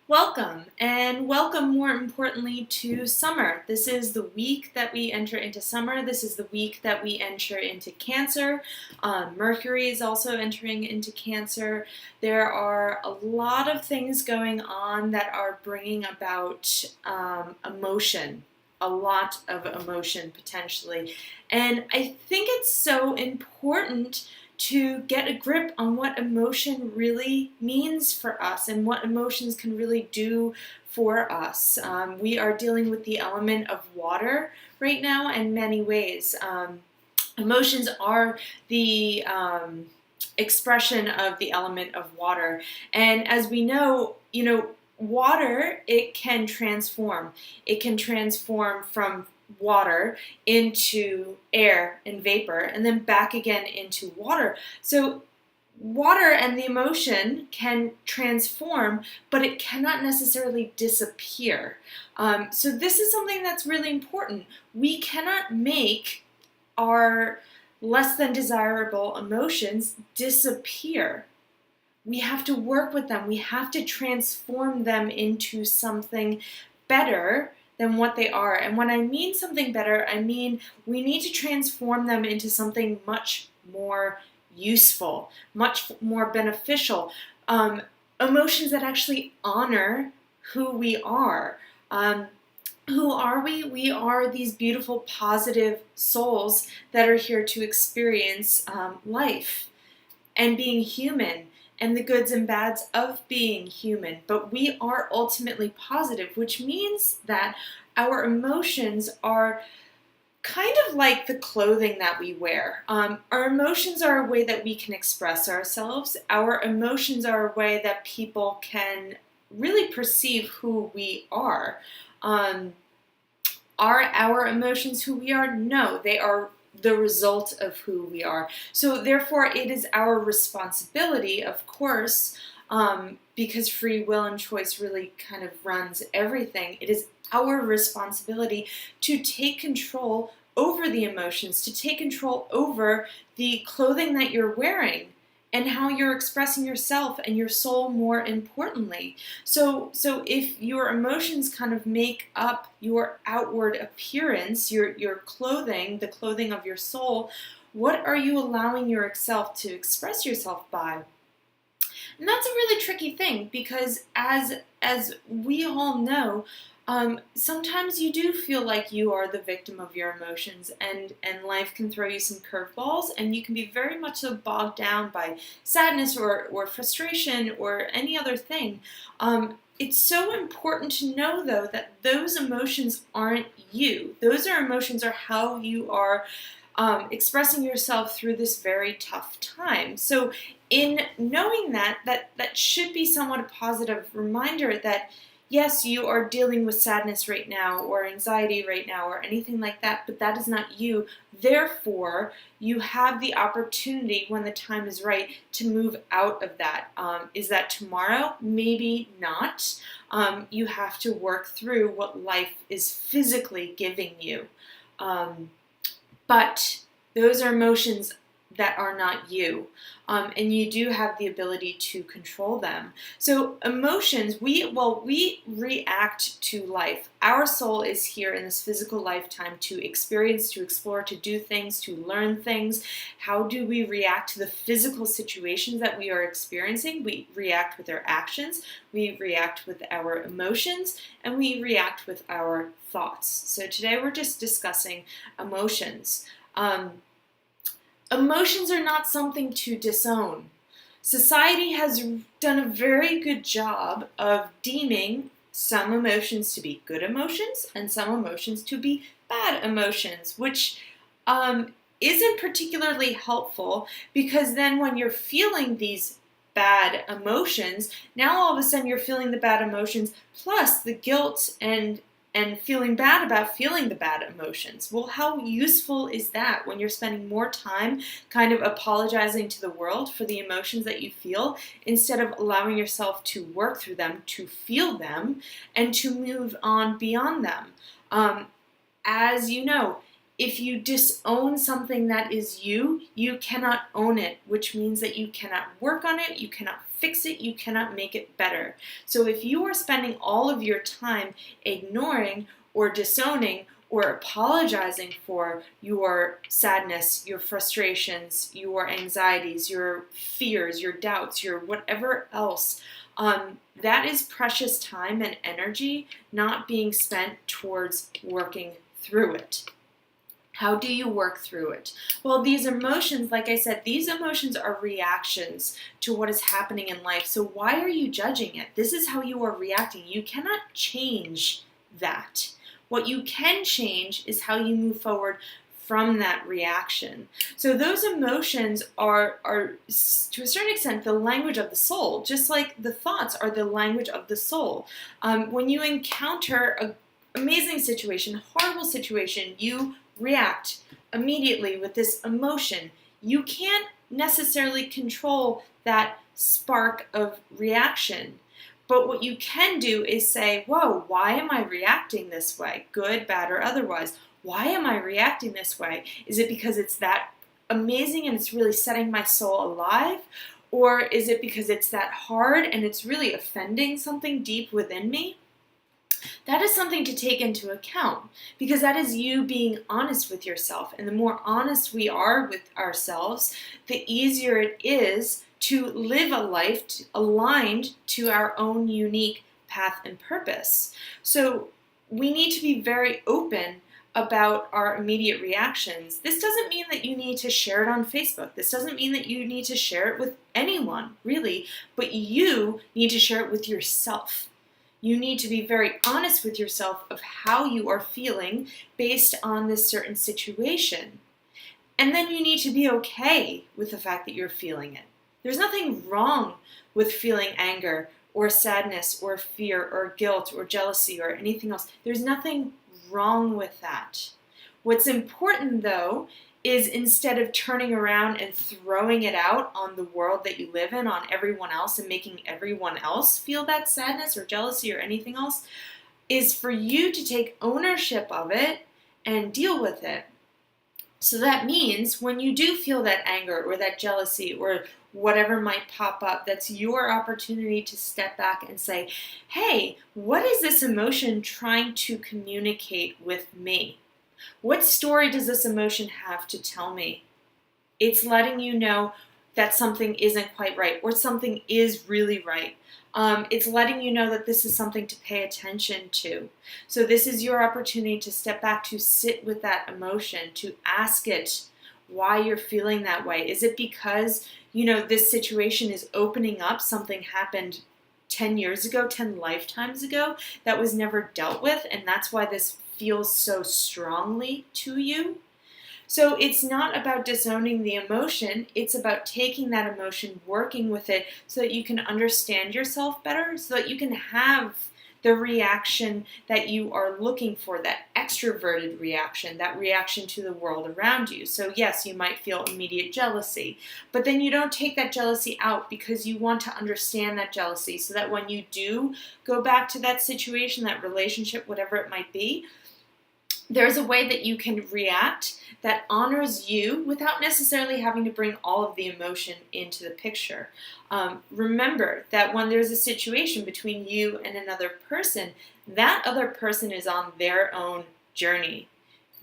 Welcome, and welcome more importantly to summer. This is the week that we enter into summer. This is the week that we enter into Cancer. Mercury is also entering into Cancer. There are a lot of things going on that are bringing about emotion, a lot of emotion potentially. And I think it's so important to get a grip on what emotion really means for us and what emotions can really do for us. We are dealing with the element of water right now in many ways. Emotions are the expression of the element of water. And as we know, water, it can transform. It can transform from water into air and vapor and then back again into water. So water and the emotion can transform, but it cannot necessarily disappear. So this is something that's really important. We cannot make our less than desirable emotions disappear. We have to work with them. We have to transform them into something better than what they are. And when I mean something better, I mean we need to transform them into something much more useful, much more beneficial. Emotions that actually honor who we are. Who are we? We are these beautiful, positive souls that are here to experience life and being human and the goods and bads of being human. But we are ultimately positive, which means that our emotions are kind of like the clothing that we wear. Our emotions are a way that we can express ourselves. Our emotions are a way that people can really perceive who we are. Are our emotions who we are? No, they are the result of who we are. So therefore, it is our responsibility, of course, because free will and choice really kind of runs everything. It is our responsibility to take control over the emotions, to take control over the clothing that you're wearing and how you're expressing yourself and your soul more importantly. So if your emotions kind of make up your outward appearance, your clothing, the clothing of your soul, what are you allowing yourself to express yourself by? And that's a really tricky thing because as we all know, sometimes you do feel like you are the victim of your emotions, and life can throw you some curveballs, and you can be very much so bogged down by sadness or frustration or any other thing. It's so important to know, though, that those emotions aren't you. Those emotions are how you are expressing yourself through this very tough time. So in knowing that should be somewhat a positive reminder that yes, you are dealing with sadness right now or anxiety right now or anything like that, but that is not you. Therefore, you have the opportunity when the time is right to move out of that. Is that tomorrow? Maybe not. You have to work through what life is physically giving you. But those are emotions that are not you. And you do have the ability to control them. So emotions, we react to life. Our soul is here in this physical lifetime to experience, to explore, to do things, to learn things. How do we react to the physical situations that we are experiencing? We react with our actions, we react with our emotions, and we react with our thoughts. So today we're just discussing emotions. Emotions are not something to disown. Society has done a very good job of deeming some emotions to be good emotions and some emotions to be bad emotions, which isn't particularly helpful because then when you're feeling these bad emotions, now all of a sudden you're feeling the bad emotions plus the guilt and feeling bad about feeling the bad emotions. Well, how useful is that when you're spending more time kind of apologizing to the world for the emotions that you feel instead of allowing yourself to work through them, to feel them, and to move on beyond them? As you know, If you disown something that is you, you cannot own it, which means that you cannot work on it, you cannot fix it, you cannot make it better. So if you are spending all of your time ignoring or disowning or apologizing for your sadness, your frustrations, your anxieties, your fears, your doubts, your whatever else, that is precious time and energy not being spent towards working through it. How do you work through it? Well, these emotions, like I said, these emotions are reactions to what is happening in life. So why are you judging it? This is how you are reacting. You cannot change that. What you can change is how you move forward from that reaction. So those emotions are to a certain extent the language of the soul, just like the thoughts are the language of the soul. When you encounter an amazing situation, horrible situation, you react immediately with this emotion. You can't necessarily control that spark of reaction. But what you can do is say, whoa, why am I reacting this way? Good, bad, or otherwise. Why am I reacting this way? Is it because it's that amazing and it's really setting my soul alive? Or is it because it's that hard and it's really offending something deep within me? That is something to take into account, because that is you being honest with yourself. And the more honest we are with ourselves, the easier it is to live a life aligned to our own unique path and purpose. So we need to be very open about our immediate reactions. This doesn't mean that you need to share it on Facebook. This doesn't mean that you need to share it with anyone, really, but you need to share it with yourself. You need to be very honest with yourself of how you are feeling based on this certain situation. And then you need to be okay with the fact that you're feeling it. There's nothing wrong with feeling anger or sadness or fear or guilt or jealousy or anything else. There's nothing wrong with that. What's important, though, is instead of turning around and throwing it out on the world that you live in, on everyone else, and making everyone else feel that sadness or jealousy or anything else, is for you to take ownership of it and deal with it. So that means when you do feel that anger or that jealousy or whatever might pop up, that's your opportunity to step back and say, hey, what is this emotion trying to communicate with me? What story does this emotion have to tell me? It's letting you know that something isn't quite right or something is really right. It's letting you know that this is something to pay attention to. So this is your opportunity to step back, to sit with that emotion, to ask it why you're feeling that way. Is it because, this situation is opening up something happened 10 years ago, 10 lifetimes ago that was never dealt with, and that's why this feels so strongly to you? So it's not about disowning the emotion, it's about taking that emotion, working with it so that you can understand yourself better, so that you can have the reaction that you are looking for, that extroverted reaction, that reaction to the world around you. So yes, you might feel immediate jealousy, but then you don't take that jealousy out because you want to understand that jealousy so that when you do go back to that situation, that relationship, whatever it might be, there's a way that you can react that honors you without necessarily having to bring all of the emotion into the picture. Remember that when there's a situation between you and another person, that other person is on their own journey.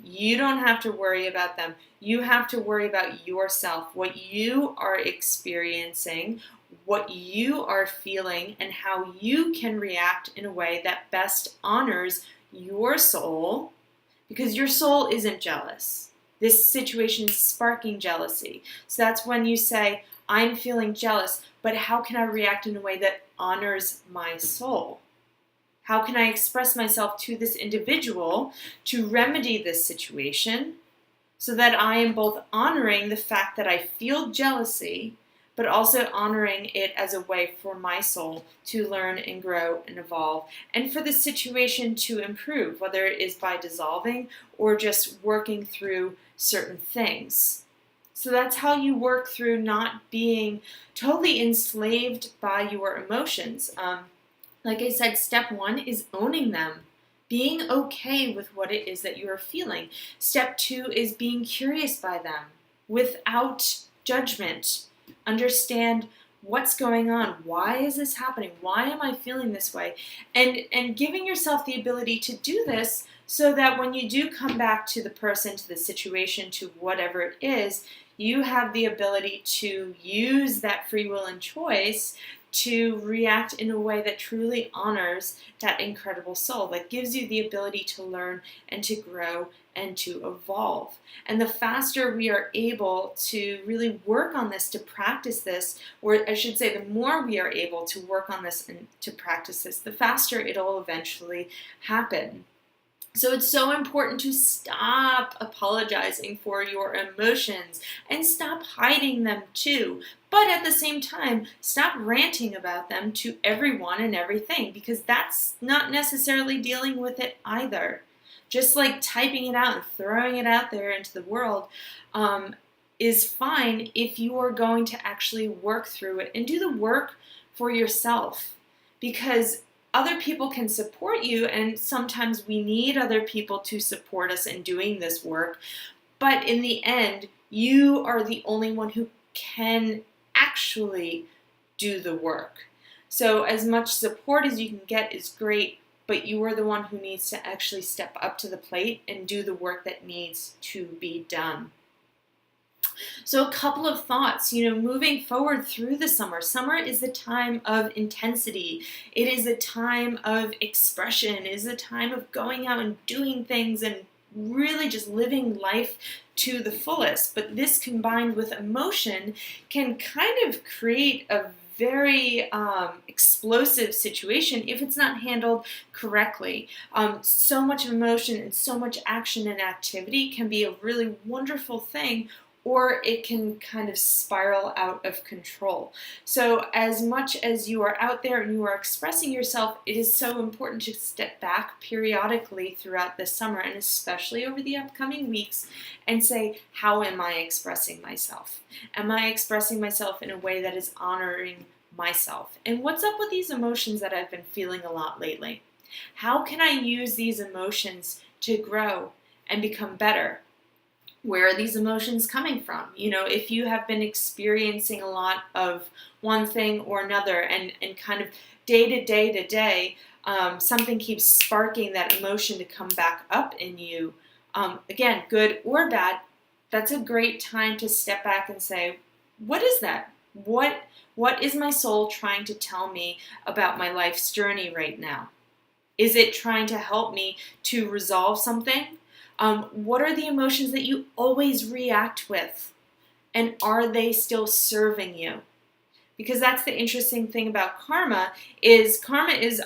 You don't have to worry about them. You have to worry about yourself, what you are experiencing, what you are feeling, and how you can react in a way that best honors your soul. Because your soul isn't jealous. This situation is sparking jealousy. So that's when you say, I'm feeling jealous, but how can I react in a way that honors my soul? How can I express myself to this individual to remedy this situation so that I am both honoring the fact that I feel jealousy, but also honoring it as a way for my soul to learn and grow and evolve, and for the situation to improve, whether it is by dissolving or just working through certain things. So that's how you work through not being totally enslaved by your emotions. Like I said, step one is owning them. being okay with what it is that you are feeling. Step 2 is being curious by them without judgment. Understand what's going on. Why is this happening? Why am I feeling this way? And giving yourself the ability to do this so that when you do come back to the person, to the situation, to whatever it is, you have the ability to use that free will and choice to react in a way that truly honors that incredible soul, that gives you the ability to learn and to grow and to evolve. And the faster we are able to really work on this, to practice this, or I should say, the more we are able to work on this and to practice this, the faster it'll eventually happen. So it's so important to stop apologizing for your emotions and stop hiding them too. But at the same time, stop ranting about them to everyone and everything, because that's not necessarily dealing with it either. Just like typing it out and throwing it out there into the world is fine if you are going to actually work through it and do the work for yourself. Because other people can support you, and sometimes we need other people to support us in doing this work. But in the end, you are the only one who can actually do the work. So as much support as you can get is great, but you are the one who needs to actually step up to the plate and do the work that needs to be done. So a couple of thoughts, moving forward through the summer. Summer is a time of intensity. It is a time of expression. It is a time of going out and doing things and really just living life to the fullest. But this combined with emotion can kind of create a very explosive situation if it's not handled correctly. So much emotion and so much action and activity can be a really wonderful thing, or it can kind of spiral out of control. So as much as you are out there and you are expressing yourself, it is so important to step back periodically throughout the summer, and especially over the upcoming weeks, and say, how am I expressing myself? Am I expressing myself in a way that is honoring myself? And what's up with these emotions that I've been feeling a lot lately? How can I use these emotions to grow and become better? Where are these emotions coming from? If you have been experiencing a lot of one thing or another, and kind of day to day, something keeps sparking that emotion to come back up in you, again, good or bad, that's a great time to step back and say, what is that? What is my soul trying to tell me about my life's journey right now? Is it trying to help me to resolve something? What are the emotions that you always react with? And are they still serving you? Because that's the interesting thing about karma is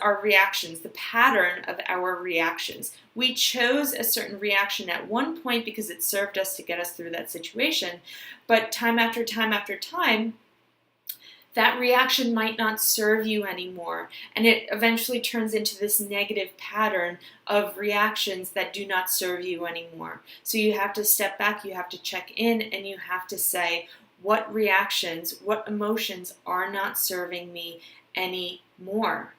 our reactions, the pattern of our reactions. We chose a certain reaction at one point because it served us to get us through that situation. But time after time after time, that reaction might not serve you anymore, and it eventually turns into this negative pattern of reactions that do not serve you anymore. So you have to step back, you have to check in, and you have to say, what reactions, what emotions are not serving me anymore?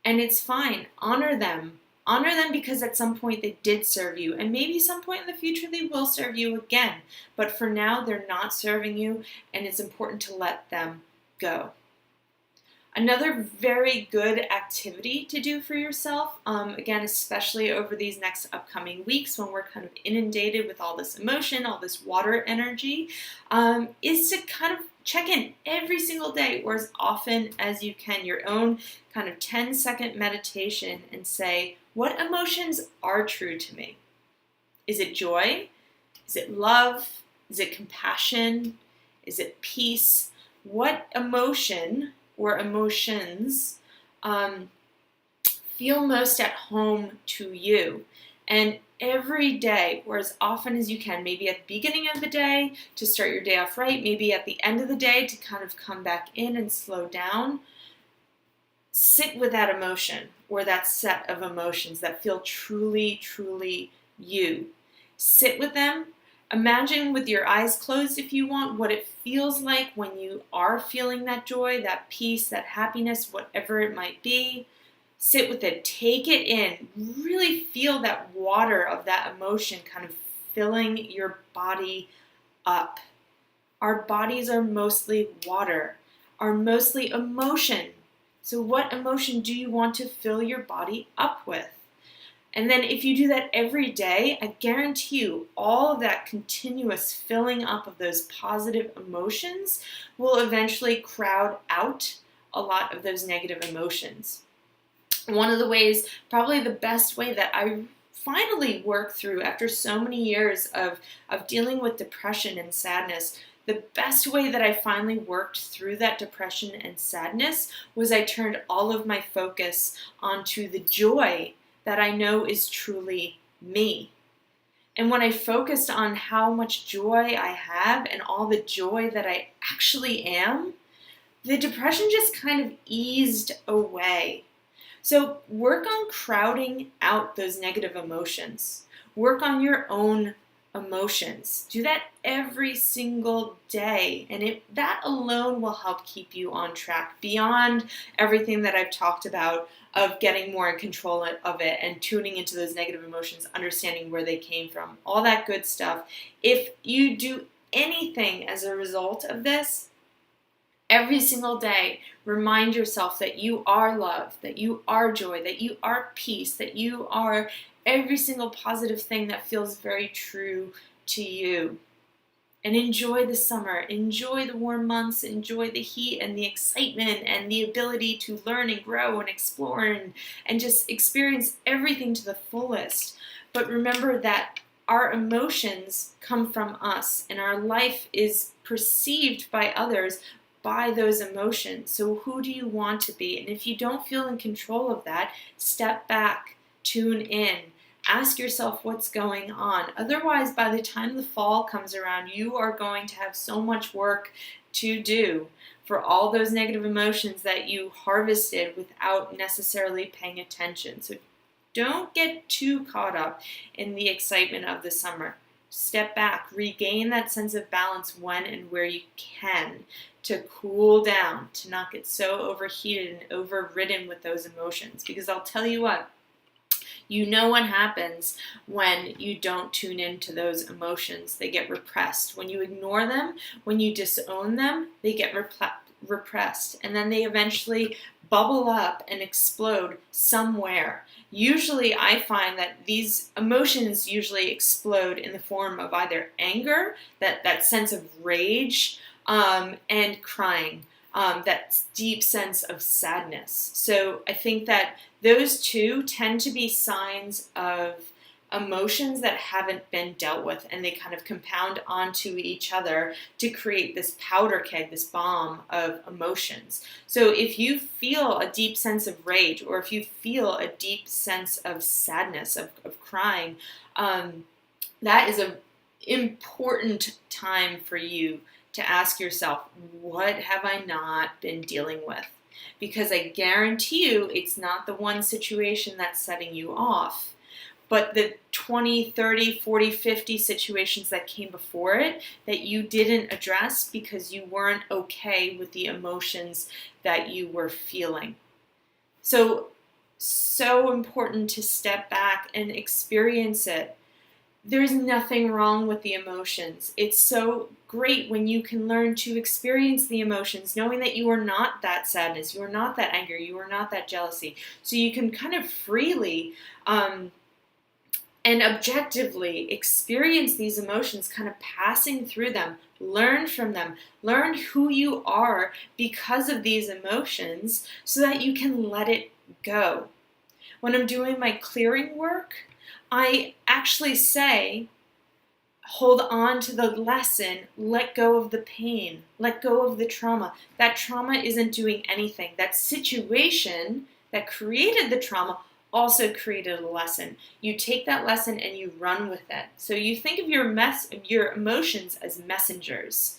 And it's fine. Honor them. Honor them because at some point they did serve you, and maybe some point in the future they will serve you again. But for now, they're not serving you, and it's important to let them go. Another very good activity to do for yourself, again, especially over these next upcoming weeks when we're kind of inundated with all this emotion, all this water energy, is to kind of check in every single day or as often as you can, your own kind of 10-second meditation, and say, what emotions are true to me? Is it joy? Is it love? Is it compassion? Is it peace? What emotion or emotions feel most at home to you? And every day, or as often as you can, maybe at the beginning of the day to start your day off right, maybe at the end of the day to kind of come back in and slow down, sit with that emotion or that set of emotions that feel truly, truly you. Sit with them. Imagine with your eyes closed, if you want, what it feels like when you are feeling that joy, that peace, that happiness, whatever it might be. Sit with it, take it in, really feel that water of that emotion kind of filling your body up. Our bodies are mostly water, are mostly emotion. So what emotion do you want to fill your body up with? And then if you do that every day, I guarantee you all of that continuous filling up of those positive emotions will eventually crowd out a lot of those negative emotions. One of the ways, probably the best way that I finally worked through after so many years of dealing with depression and sadness, the best way that I finally worked through that depression and sadness was I turned all of my focus onto the joy that I know is truly me. And when I focused on how much joy I have and all the joy that I actually am, the depression just kind of eased away. So work on crowding out those negative emotions. Work on your own emotions. Do that every single day, and that alone will help keep you on track beyond everything that I've talked about of getting more in control of it and tuning into those negative emotions, understanding where they came from, all that good stuff. If you do anything as a result of this, every single day, remind yourself that you are love, that you are joy, that you are peace, that you are every single positive thing that feels very true to you. And enjoy the summer, enjoy the warm months, enjoy the heat and the excitement and the ability to learn and grow and explore and just experience everything to the fullest. But remember that our emotions come from us, and our life is perceived by others by those emotions. So who do you want to be? And if you don't feel in control of that, step back, tune in, ask yourself what's going on. Otherwise, by the time the fall comes around, you are going to have so much work to do for all those negative emotions that you harvested without necessarily paying attention. So don't get too caught up in the excitement of the summer. Step back, regain that sense of balance when and where you can, to cool down, to not get so overheated and overridden with those emotions. Because I'll tell you what, you know what happens when you don't tune into those emotions. They get repressed. When you ignore them, when you disown them, they get repressed. And then they eventually bubble up and explode somewhere. Usually I find that these emotions usually explode in the form of either anger, that sense of rage, and crying, that deep sense of sadness. So I think that those two tend to be signs of emotions that haven't been dealt with, and they kind of compound onto each other to create this powder keg, this bomb of emotions. So if you feel a deep sense of rage, or if you feel a deep sense of sadness, of crying, that is an important time for you to ask yourself, what have I not been dealing with? Because I guarantee you it's not the one situation that's setting you off, but the 20, 30, 40, 50 situations that came before it that you didn't address because you weren't okay with the emotions that you were feeling. So important to step back and experience it. There's nothing wrong with the emotions. It's so great when you can learn to experience the emotions, knowing that you are not that sadness, you are not that anger, you are not that jealousy. So you can kind of freely and objectively experience these emotions, kind of passing through them, learn from them, learn who you are because of these emotions so that you can let it go. When I'm doing my clearing work, I actually say, hold on to the lesson, let go of the pain, let go of the trauma. That trauma isn't doing anything. That situation that created the trauma also created a lesson. You take that lesson and you run with it. So you think of your emotions as messengers.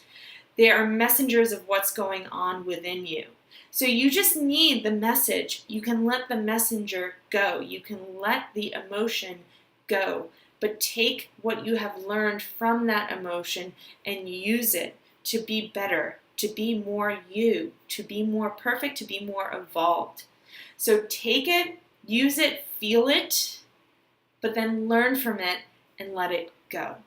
They are messengers of what's going on within you. So you just need the message. You can let the messenger go. You can let the emotion go. But take what you have learned from that emotion and use it to be better, to be more you, to be more perfect, to be more evolved. So take it, use it, feel it, but then learn from it and let it go.